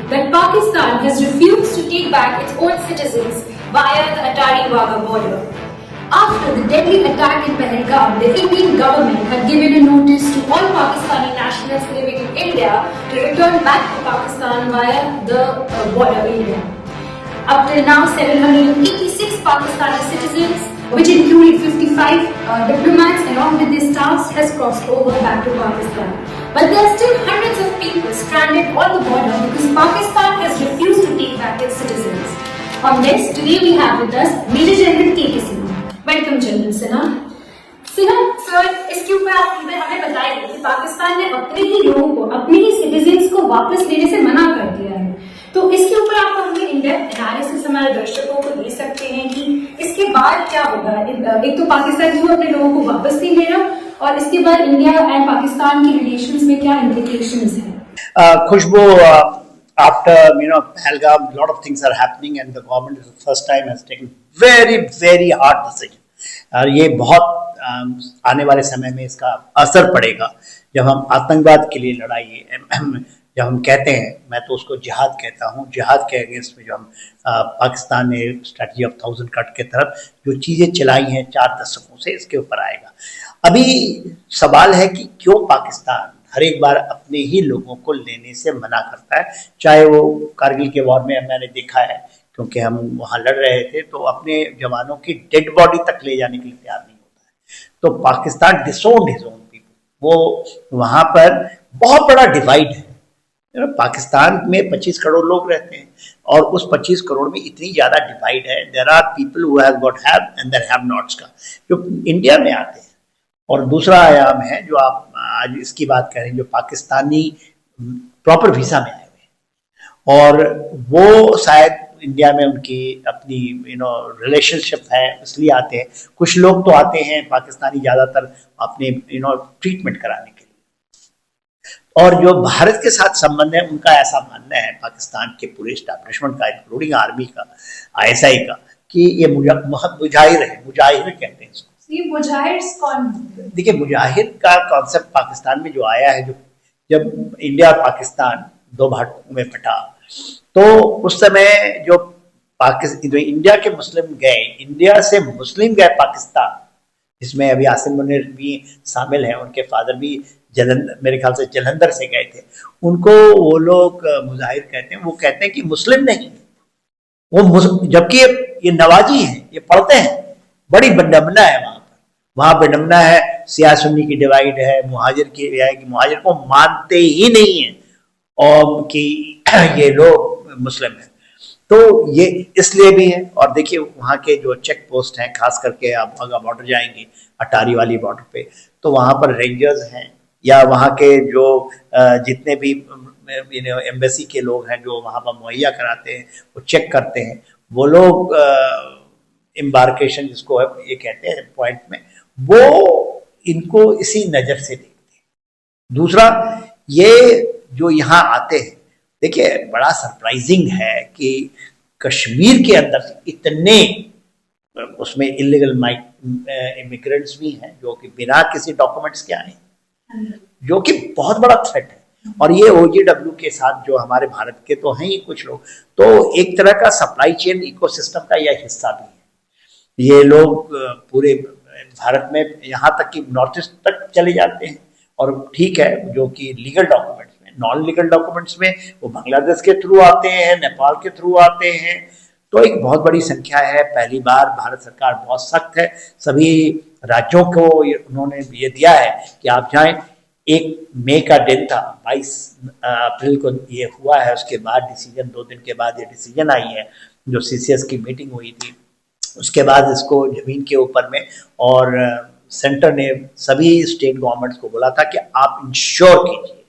that Pakistan has refused to take back its own citizens via the Atari-Wagah border. After the deadly attack in Pahalgam, the Indian government had given a notice to all Pakistani nationals living in India to return back to Pakistan via the border area. Up till now, 786 Pakistani citizens, which included 55 diplomats along with their staffs, has crossed over back to Pakistan. But there are still hundreds of people stranded on the border because Pakistan has refused to take back its citizens. On this, today we have with us Major General K.K. Sinha. Welcome general Sinha. Sinha sir, इसके ऊपर आप हमें बताइए कि पाकिस्तान ने अपने ही लोगों को, अपने ही सिटीजन्स को वापस लेने से मना कर दिया है, तो इसके ऊपर आप हमें इन डेप्थ एनालिसिस हमारे दर्शकों को दे सकते हैं कि इसके बाद क्या होगा। एक तो पाकिस्तान क्यों अपने लोगों को वापस नहीं ले रहा, और इसके बाद इंडिया एंड पाकिस्तान की रिलेशंस में क्या इंप्लीकेशंस हैं। खुशबू, after Pahalgam, a lot of things are happening and the government is the first time has taken very hard decision. और ये बहुत आने वाले समय में इसका असर पड़ेगा। जब हम आतंकवाद के लिए लड़ाई, जब हम कहते हैं, मैं तो उसको जिहाद कहता हूँ, जिहाद के अगेंस्ट में जो हम पाकिस्तान ने स्ट्रेटजी ऑफ 1000 कट के तरफ जो चीज़ें चलाई हैं 4 दशकों से, इसके ऊपर आएगा। अभी सवाल है कि क्यों पाकिस्तान हर एक बार अपने ही लोगों को लेने से मना करता है। चाहे वो कारगिल के वॉर में मैंने देखा है, क्योंकि हम वहाँ लड़ रहे थे, तो अपने जवानों की डेड बॉडी तक ले जाने के लिए तैयार नहीं होता है। तो Pakistan disowned his own people, वो वहाँ पर बहुत बड़ा डिवाइड है। पाकिस्तान में 25 करोड़ लोग रहते हैं और उस 25 करोड़ में इतनी ज़्यादा डिवाइड है। There are people who have got have and there have nots का, जो इंडिया में आते हैं। और दूसरा आयाम है जो आप आज इसकी बात करें, जो पाकिस्तानी प्रॉपर वीजा में आए हुए, और वो शायद इंडिया में उनकी अपनी रिलेशनशिप है इसलिए आते हैं। कुछ लोग तो आते हैं पाकिस्तानी ज़्यादातर अपने ट्रीटमेंट कराने के लिए, और जो भारत के साथ संबंध है उनका ऐसा मानना है पाकिस्तान के पूरे एस्टैब्लिशमेंट का, इंक्लूडिंग आर्मी का, ISI का, कि ये मुजाहिर है, मुजाहिर कहते हैं इसको। ये मुजाहिर कौन? देखिए, मुजाहिर का कॉन्सेप्ट पाकिस्तान में जो आया है, जो जब इंडिया और पाकिस्तान 2 भागों में बटा, तो उस समय जो इंडिया के मुस्लिम गए, इंडिया से मुस्लिम गए पाकिस्तान, जिसमें अभी आसिम मुनीर भी शामिल हैं, उनके फादर भी मेरे ख्याल से जलंधर से गए थे, उनको वो लोग मुजाहिर कहते हैं। वो कहते हैं कि मुस्लिम नहीं, वो जबकि ये नवाजी है, ये पढ़ते हैं। बड़ी विडंबना है वहाँ विडंबना है, सिया सुन्नी की डिवाइड है, मुहाजिर की है कि मुहाजिर को मानते ही नहीं है और कि ये लोग मुस्लिम हैं। तो ये इसलिए भी है। और देखिए, वहाँ के जो चेक पोस्ट हैं, खास करके आप वाघा बॉर्डर जाएंगे, अटारी वाली बॉर्डर पे, तो वहाँ पर रेंजर्स हैं, या वहाँ के जो जितने भी एम्बेसी के लोग हैं जो वहाँ पर मुहैया कराते हैं, वो चेक करते हैं। वो लोग एम्बार्केशन जिसको ये कहते हैं पॉइंट में, वो इनको इसी नज़र से देखते हैं। दूसरा, ये जो यहाँ आते हैं, देखिए बड़ा सरप्राइजिंग है कि कश्मीर के अंदर से इतने उसमें इलीगल इमिग्रेंट्स भी हैं जो कि बिना किसी डॉक्यूमेंट्स के आए, जो कि बहुत बड़ा थ्रेट है। और ये OGW के साथ जो हमारे भारत के तो हैं ही कुछ लोग, तो एक तरह का सप्लाई चेन इकोसिस्टम का यह हिस्सा भी है। ये लोग पूरे भारत में यहाँ तक कि नॉर्थ ईस्ट तक चले जाते हैं, और ठीक है, जो कि लीगल डॉक्यूमेंट्स में, नॉन लीगल डॉक्यूमेंट्स में वो बांग्लादेश के थ्रू आते हैं, नेपाल के थ्रू आते हैं। तो एक बहुत बड़ी संख्या है। पहली बार भारत सरकार बहुत सख्त है, सभी राज्यों को उन्होंने ये दिया है कि आप जाएं। 1 मई का दिन था, 22 अप्रैल को ये हुआ है। उसके बाद डिसीजन, 2 दिन के बाद ये डिसीजन आई है, जो CCS की मीटिंग हुई थी, उसके बाद इसको जमीन के ऊपर में, और सेंटर ने सभी स्टेट गवर्नमेंट्स को बोला था कि आप इंश्योर कीजिए।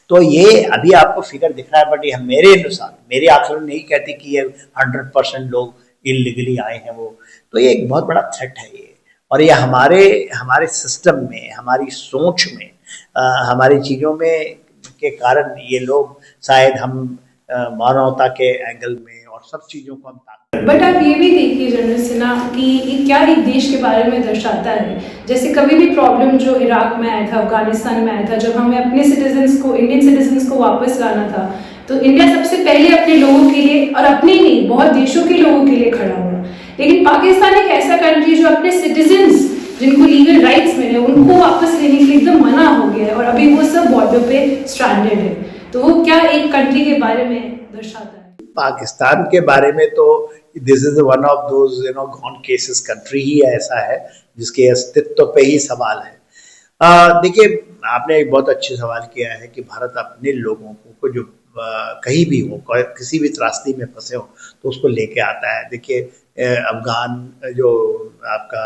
तो ये अभी आपको फिगर दिख रहा है, बट ये मेरे अनुसार, मेरे आकलन नहीं कहते कि ये 100% लोग इलीगली आए हैं वो। तो ये एक बहुत बड़ा थ्रेट है ये, और ये हमारे सिस्टम में, हमारी सोच में, हमारी चीज़ों में के कारण ये लोग शायद हम मानवता के एंगल में और सब चीज़ों को हम बट आप ये भी देखिए जनरल सिन्हा कि ये क्या एक देश के बारे में दर्शाता है। जैसे कभी भी प्रॉब्लम जो इराक में आया था, अफगानिस्तान में आया था, जब हमें अपने सिटीजन्स को, इंडियन सिटीजन्स को वापस लाना था, तो इंडिया सबसे पहले अपने लोगों के लिए, और अपने नहीं बहुत देशों के लोगों के लिए खड़ा हुआ। लेकिन पाकिस्तान एक ऐसा कंट्री जो अपने सिटीजन्स जिनको लीगल राइट्स मिले उनको वापस लेने के लिए एकदम मना हो गया है, और अभी वो सब बॉर्डर पे स्ट्रैंडेड है। तो वो क्या एक कंट्री के बारे में दर्शाता है? पाकिस्तान के बारे में तो this is one of those gone cases, country ही ऐसा है जिसके अस्तित्व पे ही सवाल है। देखिए, आपने एक बहुत अच्छे सवाल किया है कि भारत अपने लोगों को जो कहीं भी हो, किसी भी त्रासदी में फंसे हो, तो उसको लेके आता है। देखिए, अफगान जो आपका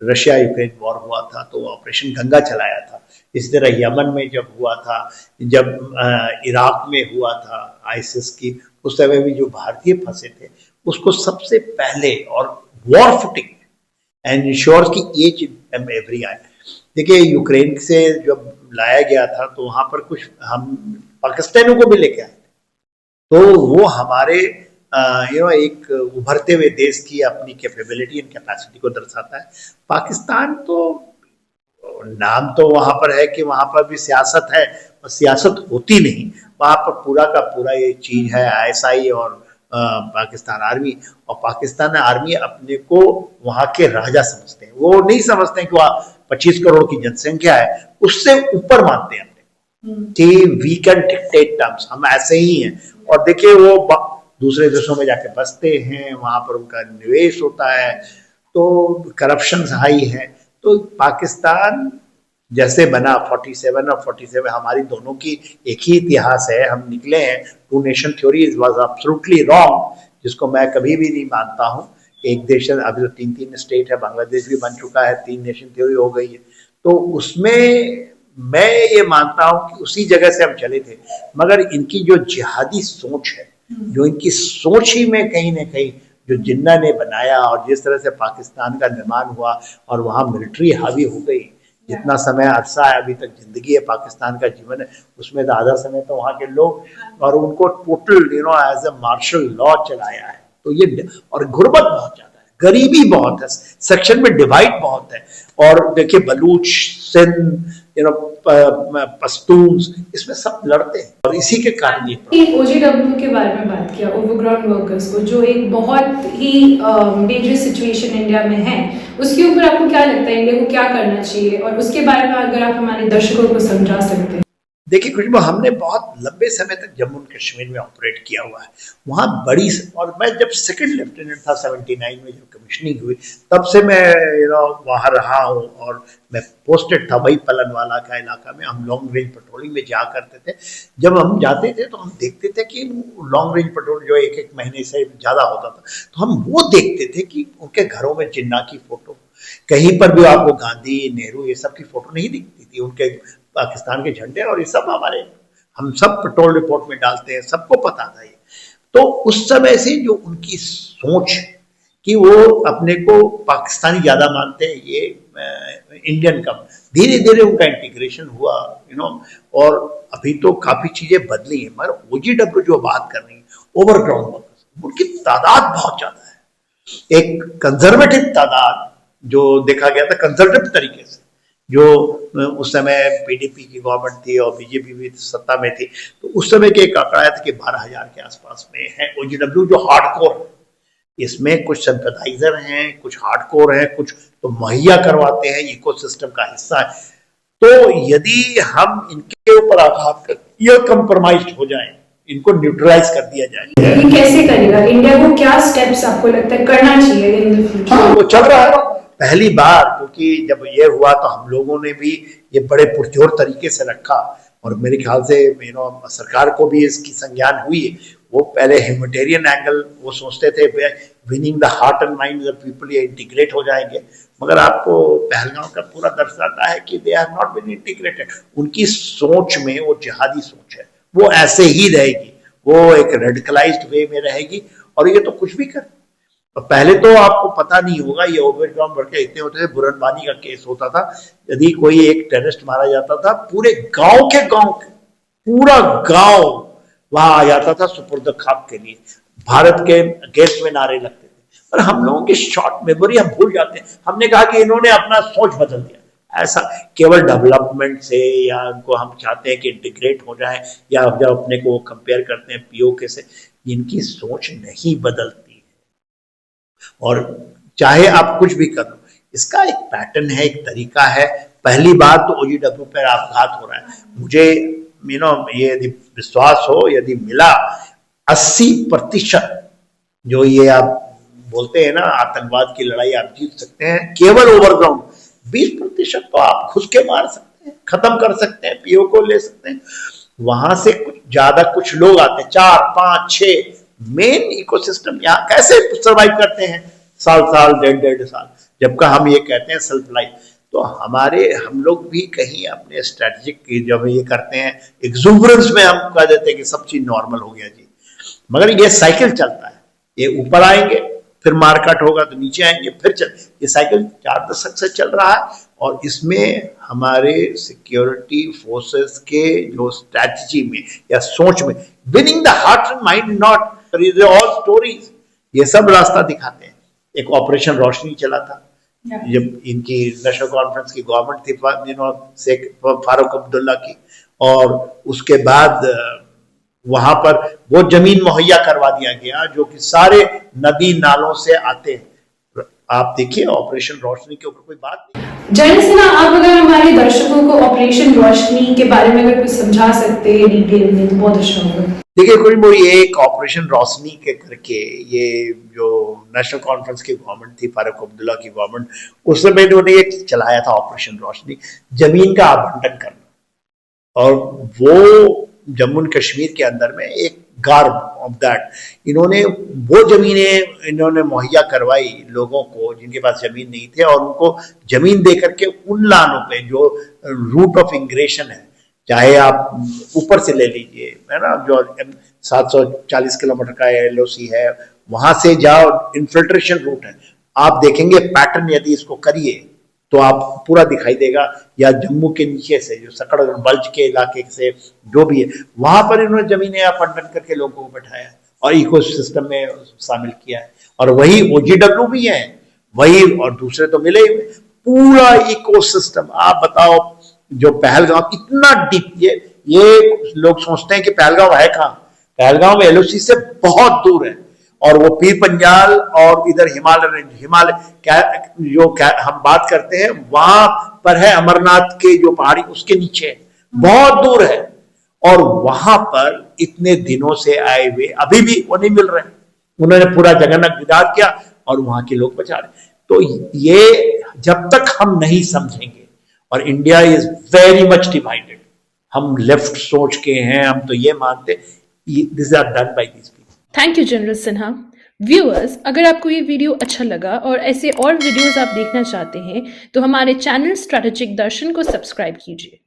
रशिया यूक्रेन वॉर हुआ था तो ऑपरेशन गंगा चलाया था। इसी तरह यमन में जब हुआ था, जब इराक में हुआ था आईसिस की, उस समय भी जो भारतीय फंसे थे उसको सबसे पहले और वॉर फुटिंग एंड इंश्योर्स की ईच एंड एवरी आई। देखिए, यूक्रेन से जब लाया गया था तो वहां पर कुछ हम पाकिस्तानियों को भी लेके आए थे, तो वो हमारे एक उभरते हुए देश की अपनी कैपेबिलिटी एंड कैपेसिटी को दर्शाता है। पाकिस्तान तो नाम तो वहां पर है कि वहां पर भी सियासत है, और सियासत होती नहीं, वहां पर पूरा का पूरा ये चीज है आईएसआई और पाकिस्तान आर्मी। और पाकिस्तान आर्मी अपने को वहां के राजा समझते हैं, वो नहीं समझते हैं कि वहां 25 करोड़ की जनसंख्या है, उससे ऊपर मानते हैं अपने कि वी कैन डिक्टेट टर्म्स, हम ऐसे ही हैं। और देखिए, वो दूसरे देशों में जाके बसते हैं, वहां पर उनका निवेश होता है, तो करप्शन हाई है। तो पाकिस्तान जैसे बना 47 और 47, हमारी दोनों की एक ही इतिहास है, हम निकले हैं। Two nation theory was absolutely wrong, जिसको मैं कभी भी नहीं मानता हूं। एक देश, अभी तो 3 स्टेट है, बांग्लादेश भी बन चुका है, 3 नेशन थ्योरी हो गई है। तो उसमें मैं ये मानता हूं कि उसी जगह से हम चले थे, मगर इनकी जो जिहादी सोच है, जो इनकी सोच ही में कहीं ना कहीं जो जिन्ना ने बनाया, और जिस तरह से पाकिस्तान का निर्माण हुआ और वहां मिलिट्री हावी हो गई, जितना समय अरसा है अभी तक जिंदगी है, पाकिस्तान का जीवन है, उसमें तो आधा समय तो वहां के लोग, और उनको total as a martial law चलाया है। तो ये, और गुर्बत बहुत ज्यादा है, गरीबी बहुत है, सेक्शन में डिवाइड बहुत है। और देखिए, बलूच, सिंध, पश्तून्स, इसमें सब लड़ते हैं, और इसी के कारण ये ओजेडब्ल्यू के बारे में बात किया, ओवरग्राउंड वर्कर्स को, जो एक बहुत ही डेंजरस सिचुएशन इंडिया में है, उसके ऊपर आपको क्या लगता है इंडिया को क्या करना चाहिए, और उसके बारे में अगर आप हमारे दर्शकों को समझा सकते हैं? देखिए खुशबू, हमने बहुत लंबे समय तक जम्मू एंड कश्मीर में ऑपरेट किया हुआ है। वहाँ बड़ी, और मैं जब सेकंड लेफ्टिनेंट था 79 में जब कमिश्निंग हुई, तब से मैं वहाँ रहा हूँ, और मैं पोस्टेड था वही पलनवाला का इलाका में। हम लॉन्ग रेंज पेट्रोलिंग में जा करते थे। जब हम जाते थे तो हम देखते थे कि लॉन्ग रेंज पेट्रोल जो एक महीने से ज़्यादा होता था, तो हम वो देखते थे कि उनके घरों में जिन्ना की फोटो, कहीं पर भी आपको गांधी, नेहरू, ये सब की फोटो नहीं दिखती थी। उनके पाकिस्तान के झंडे, और ये सब हमारे, हम सब पेट्रोल रिपोर्ट में डालते हैं, सबको पता था ये। तो उस समय से जो उनकी सोच कि वो अपने को पाकिस्तानी ज्यादा मानते हैं, ये इंडियन कम, धीरे धीरे उनका इंटीग्रेशन हुआ, और अभी तो काफी चीजें बदली हैं। मगर ओजीडब्ल्यू जो बात कर रही है, ओवरग्राउंड वर्कर्स, उनकी तादाद बहुत ज्यादा है। एक कंजर्वेटिव तादाद जो देखा गया था, कंजर्वेटिव तरीके से, जो उस समय पीडीपी की गवर्नमेंट थी और बीजेपी भी सत्ता में थी, तो उस समय के एक आंकड़ा आया था कि 12,000 के आसपास में है ओजीडब्ल्यू जो हार्डकोर। इसमें कुछ सिंपैथाइजर हैं, कुछ हार्डकोर हैं, कुछ तो मुहैया करवाते हैं, इकोसिस्टम का हिस्सा है। तो यदि हम इनके ऊपर आघात कर या कंप्रोमाइज हो जाए, इनको न्यूट्रलाइज कर दिया जाए, ये कैसे करेगा इंडिया को? क्या स्टेप्स आपको लगता है करना चाहिए इन द फ्यूचर? हाँ, वो चल रहा है पहली बार, क्योंकि जब ये हुआ तो हम लोगों ने भी ये बड़े पुरजोर तरीके से रखा, और मेरे ख्याल से सरकार को भी इसकी संज्ञान हुई। वो पहले ह्यूमैनिटेरियन एंगल वो सोचते थे, winning the heart and mind of people, ये इंटीग्रेट हो जाएंगे, मगर आपको पहलगांव का पूरा दर्शाता है कि they are not been integrated. उनकी सोच में वो जिहादी सोच है, वो ऐसे ही रहेगी, वो एक रेडिकलाइज्ड वे में रहेगी। और ये तो कुछ भी कर, पहले तो आपको पता नहीं होगा, ये ओवरग्राउंड वर्कर इतने होते थे। बुरनवानी का केस होता था, यदि कोई एक टेररिस्ट मारा जाता था, पूरे गांव के पूरा गांव वहां आ जाता था सुपुर्द खाक के लिए, भारत के अगेंस्ट में नारे लगते थे। पर हम लोगों की शॉर्ट मेमोरी, हम भूल जाते हैं। हमने कहा कि इन्होंने अपना सोच बदल दिया, ऐसा केवल डेवलपमेंट से, या उनको हम चाहते हैं कि इंटीग्रेट हो जाए, या जब अपने को कंपेयर करते हैं पीओके से, इनकी सोच नहीं बदलती है। और चाहे आप कुछ भी करो, इसका एक पैटर्न है, एक तरीका है। पहली बात तो OGW पर आपघात हो रहा है। मुझे ये यदि विश्वास हो, यदि मिला 80% जो ये आप बोलते हैं ना आतंकवाद की लड़ाई आप जीत सकते हैं केवल ओवरग्राउंड, 20% तो आप घुस के मार सकते हैं, खत्म कर सकते हैं, पीओ को ले सकते हैं। वहां से कुछ ज्यादा कुछ लोग आते हैं, 4, 5, 6 मेन इकोसिस्टम यहाँ कैसे सर्वाइव करते हैं साल साल, 1.5 साल, जबकि हम ये कहते हैं सेल्फ लाइफ। तो हम लोग भी कहीं अपने स्ट्रेटेजिक जब ये करते हैं एक्सुबरेंस में हम कह देते हैं कि सब चीज नॉर्मल हो गया जी, मगर ये साइकिल चलता है। ये ऊपर आएंगे, फिर मार्केट होगा तो नीचे आएंगे, फिर ये साइकिल 4 दशक से चल रहा है। और इसमें हमारे सिक्योरिटी फोर्सेस के जो स्ट्रैटेजी में या सोच में, winning the heart and mind, not all stories, ये सब रास्ता दिखाते हैं। एक ऑपरेशन रोशनी चला था जब इनकी नेशनल कॉन्फ्रेंस की गवर्नमेंट थी, शेख फारूक अब्दुल्ला की, और उसके बाद वहां पर वो जमीन मुहैया करवा दिया गया जो कि सारे नदी नालों से आते हैं। आप देखिए ऑपरेशन रोशनी के ऊपर कोई बात नहीं। जनरल सिन्हा, आप अगर हमारे दर्शकों को ऑपरेशन रोशनी के बारे में अगर कुछ समझा सकते हैं डिटेल में तो बहुत अच्छा होगा। देखिए कुछ एक ऑपरेशन रोशनी के करके, ये जो नेशनल कॉन्फ्रेंस की गवर्नमेंट थी, फारूक अब्दुल्ला की गवर्नमेंट, उस समय इन्होंने एक चलाया था ऑपरेशन रोशनी, जमीन का आवंटन करना। और वो जम्मू एंड कश्मीर के अंदर में एक गार्ब ऑफ दैट, इन्होंने वो जमीनें इन्होंने मुहैया करवाई लोगों को जिनके पास जमीन नहीं थे, और उनको जमीन दे करके उन लानों पे जो रूट ऑफ इंग्रेशन है, चाहे आप ऊपर से ले लीजिए, है ना, जो 740 किलोमीटर का LOC है, वहां से जाओ, इन्फिल्ट्रेशन रूट है, आप देखेंगे पैटर्न, यदि इसको करिए तो आप पूरा दिखाई देगा। या जम्मू के नीचे से जो सकड़ बल्ज के इलाके से जो भी है, वहां पर इन्होंने जमीनें आवंटन करके लोगों को बैठाया और इकोसिस्टम में शामिल किया है। और वही OGW भी है, वही, और दूसरे तो मिले ही हुए, पूरा इकोसिस्टम। आप बताओ, जो पहलगांव इतना डीप, ये लोग सोचते हैं कि पहलगांव है कहाँ, पहलगांव LOC से बहुत दूर है, और वो पीर पंजाल और इधर हिमालय हम बात करते हैं, वहां पर है अमरनाथ के जो पहाड़ी, उसके नीचे बहुत दूर है। और वहां पर इतने दिनों से आए हुए अभी भी वो नहीं मिल रहे, उन्होंने पूरा जगन्नाथ विदार किया और वहां के लोग बचा रहे। तो ये जब तक हम नहीं समझेंगे, और India is very much divided, हम लेफ्ट सोच के हैं, हम तो ये मानते, this are done by this people. Thank you general Sinha. Viewers, अगर आपको ये वीडियो अच्छा लगा और ऐसे और वीडियोस आप देखना चाहते हैं तो हमारे चैनल स्ट्रैटेजिक दर्शन को सब्सक्राइब कीजिए।